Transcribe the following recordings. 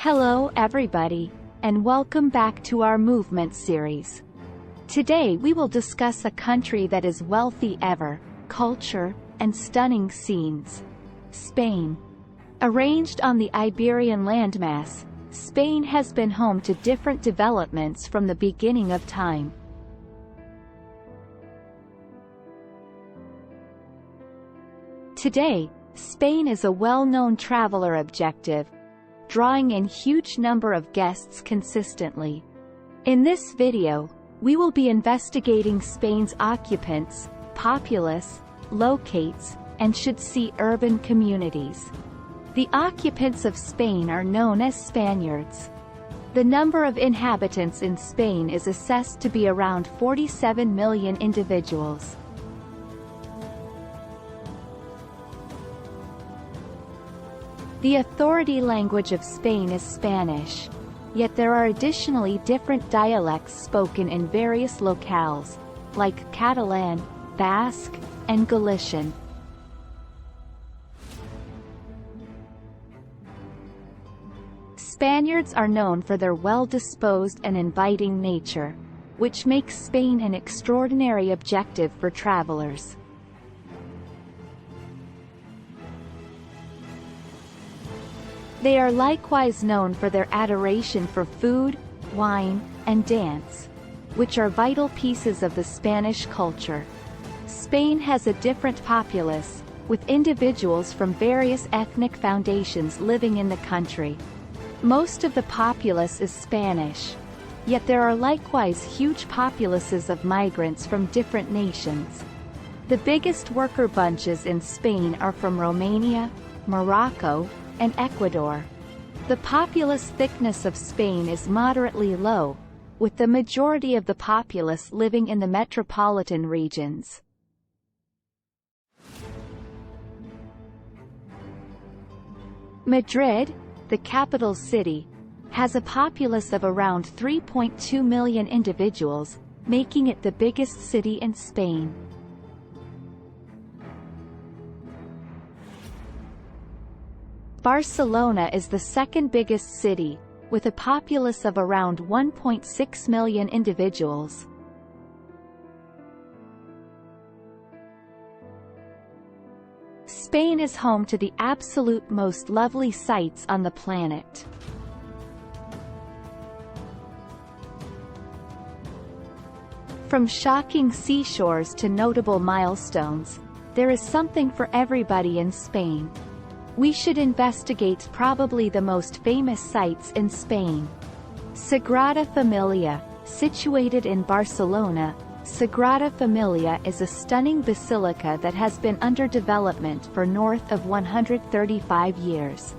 Hello everybody, and welcome back to our movement series. Today we will discuss a country that is wealthy ever, culture, and stunning scenes. Spain. Arranged on the Iberian landmass, Spain has been home to different developments from the beginning of time. Today, Spain is a well-known traveler objective, drawing in huge number of guests consistently. In this video, we will be investigating Spain's occupants, populace, locates, and should see urban communities. The occupants of Spain are known as Spaniards. The number of inhabitants in Spain is assessed to be around 47 million individuals. The authority language of Spain is Spanish, yet there are additionally different dialects spoken in various locales, like Catalan, Basque, and Galician. Spaniards are known for their well-disposed and inviting nature, which makes Spain an extraordinary objective for travelers. They are likewise known for their adoration for food, wine, and dance, which are vital pieces of the Spanish culture. Spain has a different populace, with individuals from various ethnic foundations living in the country. Most of the populace is Spanish, yet there are likewise huge populaces of migrants from different nations. The biggest worker bunches in Spain are from Romania, Morocco, and Ecuador. The populace thickness of Spain is moderately low, with the majority of the populace living in the metropolitan regions. Madrid, the capital city, has a populace of around 3.2 million individuals, making it the biggest city in Spain. Barcelona is the second biggest city, with a populace of around 1.6 million individuals. Spain is home to the absolute most lovely sights on the planet. From shocking seashores to notable milestones, there is something for everybody in Spain. We should investigate probably the most famous sites in Spain. Sagrada Familia, situated in Barcelona. Sagrada Familia is a stunning basilica that has been under development for north of 135 years.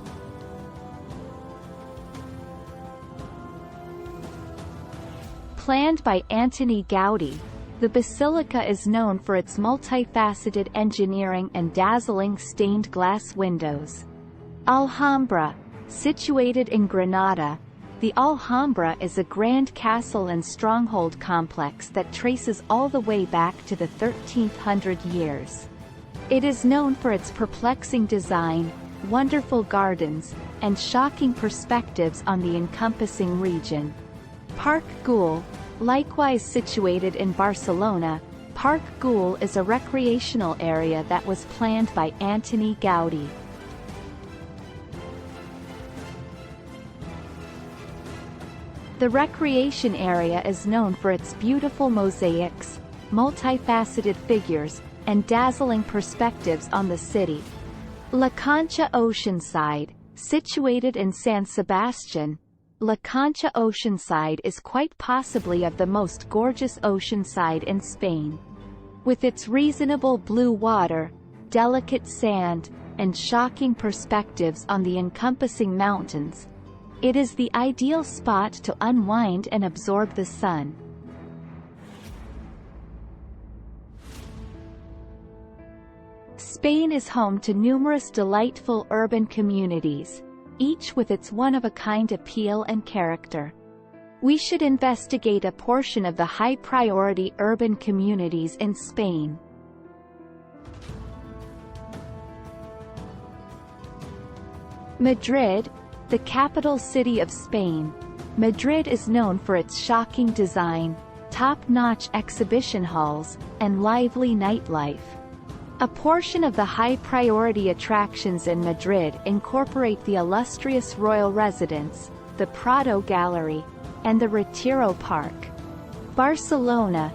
Planned by Antoni Gaudí, the basilica is known for its multifaceted engineering and dazzling stained glass windows. Alhambra, situated in Granada. The Alhambra is a grand castle and stronghold complex that traces all the way back to the 1300 years. It is known for its perplexing design, wonderful gardens, and shocking perspectives on the encompassing region. Parc Güell, likewise situated in Barcelona. Parc Güell is a recreational area that was planned by Antoni Gaudí. The recreation area is known for its beautiful mosaics, multifaceted figures, and dazzling perspectives on the city. La Concha Oceanside, situated in San Sebastian. La Concha Oceanside is quite possibly of the most gorgeous oceanside in Spain. With its reasonable blue water, delicate sand, and shocking perspectives on the encompassing mountains, it is the ideal spot to unwind and absorb the sun. Spain is home to numerous delightful urban communities, each with its one-of-a-kind appeal and character. We should investigate a portion of the high-priority urban communities in Spain. Madrid, The capital city of Spain, Madrid is known for its shocking design, top-notch exhibition halls, and lively nightlife. A portion of the high-priority attractions in Madrid incorporate the illustrious royal residence, the Prado Gallery, and the Retiro Park. Barcelona,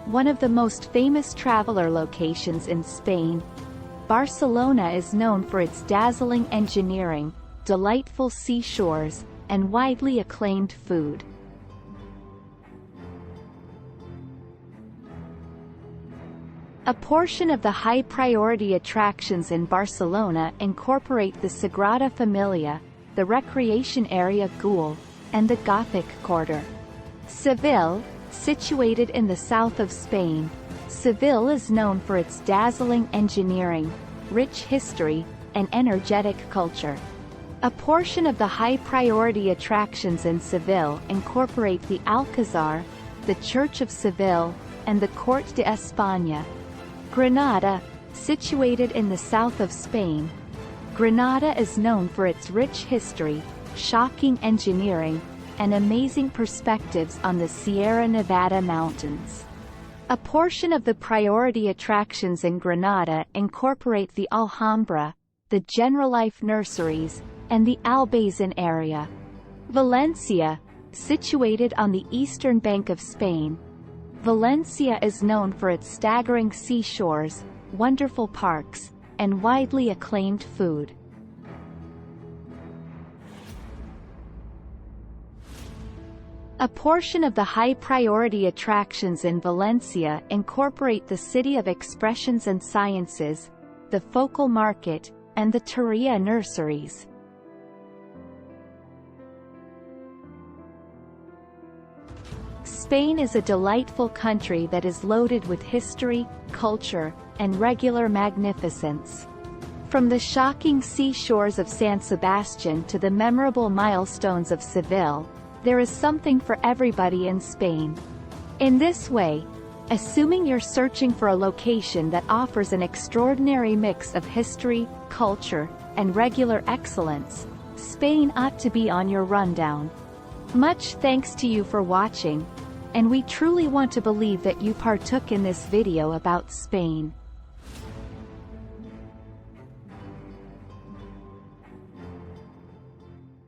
one of the most famous traveler locations in Spain, Barcelona is known for its dazzling engineering, delightful seashores, and widely acclaimed food. A portion of the high-priority attractions in Barcelona incorporate the Sagrada Familia, the recreation area Güell, and the Gothic Quarter. Seville, situated in the south of Spain, Seville is known for its dazzling engineering, rich history, and energetic culture. A portion of the high-priority attractions in Seville incorporate the Alcazar, the Church of Seville, and the Corte de España. Granada, situated in the south of Spain, Granada is known for its rich history, shocking engineering, and amazing perspectives on the Sierra Nevada mountains. A portion of the priority attractions in Granada incorporate the Alhambra, the Generalife nurseries, and the Albayzin area. Valencia, situated on the eastern bank of Spain, Valencia is known for its staggering seashores, wonderful parks, and widely acclaimed food. A portion of the high-priority attractions in Valencia incorporate the City of Expressions and Sciences, the Focal Market, and the Torrilla nurseries. Spain is a delightful country that is loaded with history, culture, and regular magnificence. From the shocking seashores of San Sebastian to the memorable milestones of Seville, there is something for everybody in Spain. In this way, assuming you're searching for a location that offers an extraordinary mix of history, culture, and regular excellence, Spain ought to be on your rundown. Much thanks to you for watching, and we truly want to believe that you partook in this video about Spain.